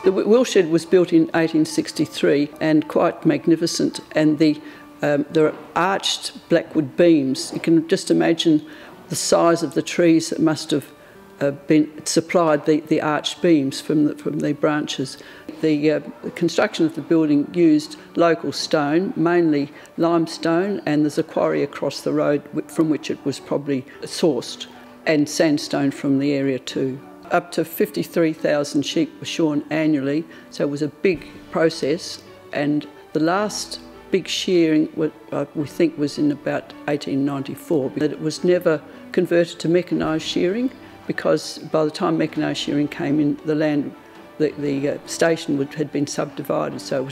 The woolshed was built in 1863 and quite magnificent, and there are arched blackwood beams. You can just imagine the size of the trees that must have supplied the arched beams from the branches. The construction of the building used local stone, mainly limestone, and there's a quarry across the road from which it was probably sourced, and sandstone from the area too. Up to 53,000 sheep were shorn annually, so it was a big process, and the last big shearing we think was in about 1894, but it was never converted to mechanised shearing, because by the time mechanised shearing came in, the land, the station had been subdivided, so it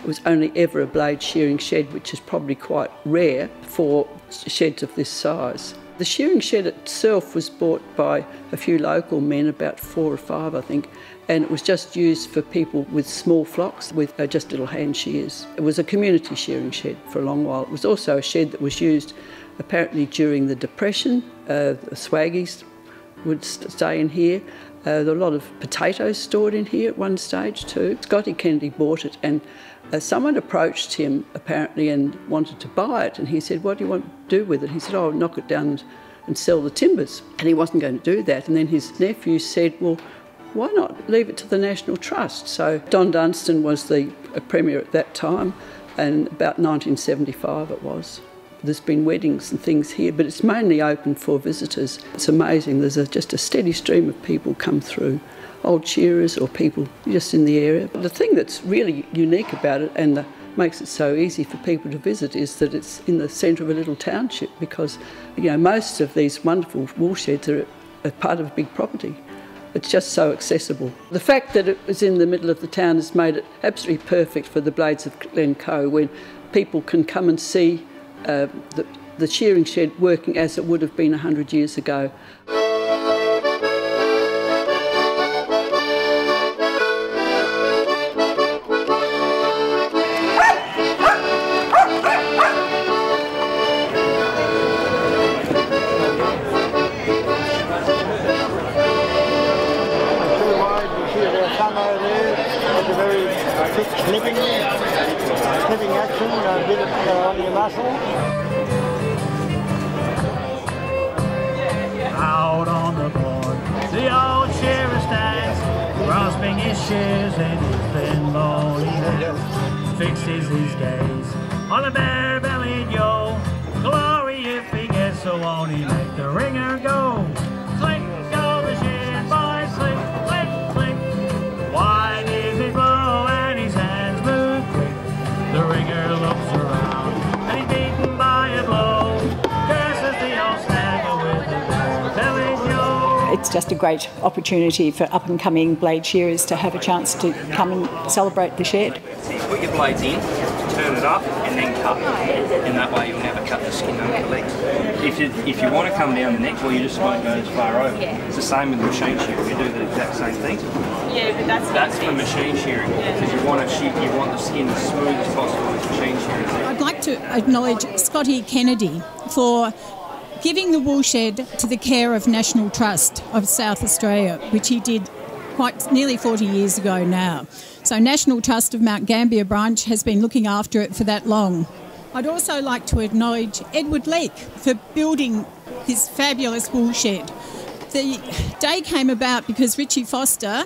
was only ever a blade shearing shed, which is probably quite rare for sheds of this size. The shearing shed itself was bought by a few local men, about 4 or 5 I think, and it was just used for people with small flocks with just little hand shears. It was a community shearing shed for a long while. It was also a shed that was used apparently during the Depression. The swaggies would stay in here. There were a lot of potatoes stored in here at one stage too. Scotty Kennedy bought it, and someone approached him apparently and wanted to buy it, and he said, "What do you want to do with it?" He said, "Oh, knock it down and sell the timbers." And he wasn't going to do that. And then his nephew said, "Well, why not leave it to the National Trust?" So Don Dunstan was the Premier at that time, and about 1975 it was. There's been weddings and things here, but it's mainly open for visitors. It's amazing. There's just a steady stream of people come through, old shearers or people just in the area. The thing that's really unique about it and makes it so easy for people to visit is that it's in the centre of a little township, because most of these wonderful wool sheds are a part of a big property. It's just so accessible. The fact that it was in the middle of the town has made it absolutely perfect for the blades of Glencoe, when people can come and see the shearing shed working as it would have been 100 years ago. Snipping action, a bit on your muscle. Out on the board, the old shearer stands, grasping his shears in his thin lonely hands, fixes his gaze on a bare-bellied yo. Glory if he gets, so won't he make the ringer go? Click, go the shear, boys, click, click, click. Wide is his blow and his hands move quick. The ringer looks around and he's beaten by a blow. Curses the old snagger with the bare-bellied yo. It's just a great opportunity for up-and-coming blade shearers to have a chance to come and celebrate the shed. So you put your blades in, turn it up and then cut. And that way you'll never cut the skin under the legs. If you want to come down the neck, well, you just won't go as far over. It's the same with the machine shearing. We do the exact same thing. Yeah, but that's for machine shearing, because you want the skin as smooth as possible with machine shearing. I'd like to acknowledge Scotty Kennedy for giving the wool shed to the care of National Trust of South Australia, which he did quite nearly 40 years ago now. So National Trust of Mount Gambier branch has been looking after it for that long. I'd also like to acknowledge Edward Leake for building his fabulous wool shed. The day came about because Richie Foster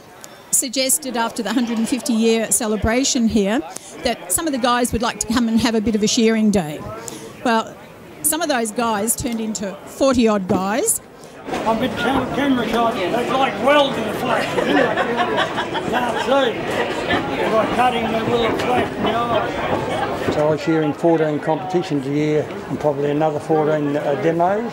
suggested, after the 150-year celebration here, that some of the guys would like to come and have a bit of a shearing day. Well, some of those guys turned into 40-odd guys. I'm a bit camera shy. It's like welds in the flesh. Can't see. It's like cutting the little flesh in the eye. So I was shearing 14 competitions a year and probably another 14 demos.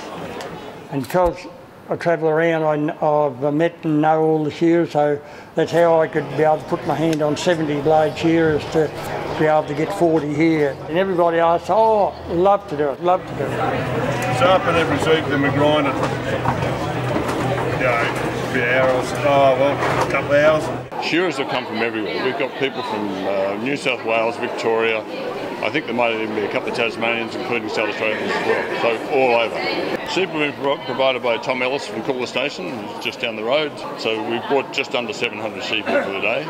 And because I travel around, I've met and know all the shearers, so that's how I could be able to put my hand on 70 blade shearers to be able to get 40 here. And everybody asks, "Oh, love to do it, love to do it." Sharpen every week, then we grind it. A few hours. A couple of hours. Shearers have come from everywhere. We've got people from New South Wales, Victoria. I think there might even be a couple of Tasmanians, including South Australians as well. So all over. Sheep have been provided by Tom Ellis from Cooler Station, who's just down the road. So we've brought just under 700 sheep in for the day.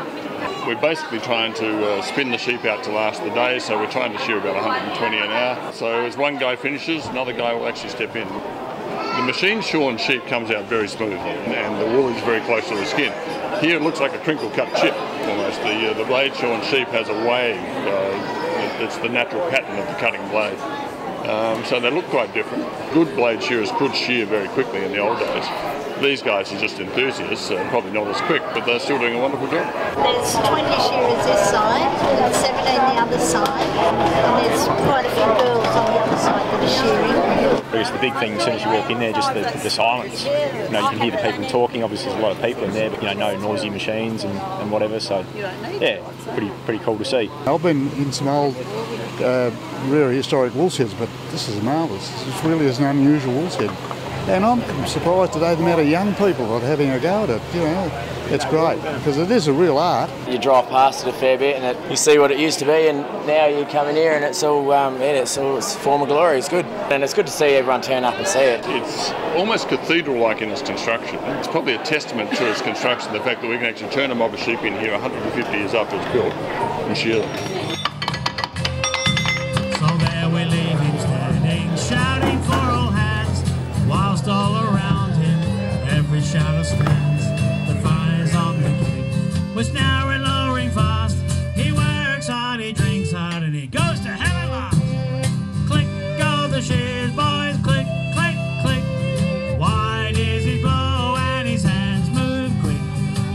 We're basically trying to spin the sheep out to last the day, so we're trying to shear about 120 an hour. So as one guy finishes, another guy will actually step in. The machine-shorn sheep comes out very smooth, and the wool is very close to the skin. Here it looks like a crinkle-cut chip, almost. The blade-shorn sheep has a wave. It's the natural pattern of the cutting blade. So they look quite different. Good blade shearers could shear very quickly in the old days. These guys are just enthusiasts, probably not as quick, but they're still doing a wonderful job. There's 20 shearers this side, we've got 17 the other side, and there's quite a few girls on the other side that are shearing. I guess the big thing, as soon as you walk in there, just the silence. You know, you can hear the people talking. Obviously, there's a lot of people in there, but no noisy machines and whatever. So, yeah, pretty cool to see. I've been in some old, very historic wool sheds, but this is marvellous. This really is an unusual wool shed. And I'm surprised today the amount of young people that are having a go at it. It's great because it is a real art. You drive past it a fair bit and you see what it used to be, and now you come in here and it's all it's former glory. It's good, and it's good to see everyone turn up and see it. It's almost cathedral-like in its construction. It's probably a testament to its construction, the fact that we can actually turn a mob of sheep in here 150 years after it's built and shear them. So there we leave him standing, shouting for all hands, whilst all around him every shadow spins. The fire's on the gate, which now we're lowering fast. He works hard, he drinks hard, and he goes to hell at last. Click go the shears, boys, click, click, click. Wide is his blow and his hands move quick.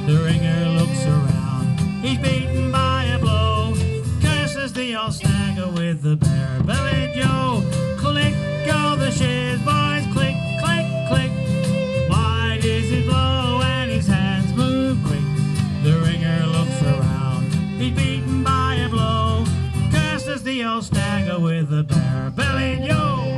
The ringer looks around, he's beaten by a blow. Curses the old snagger with the bare-bellied yo. Click go the shears, boys, click, click, click. Wide is his blow and his hands move quick. The ringer looks around, he's beaten by a blow. Curses the old snagger with the bare-bellied yo.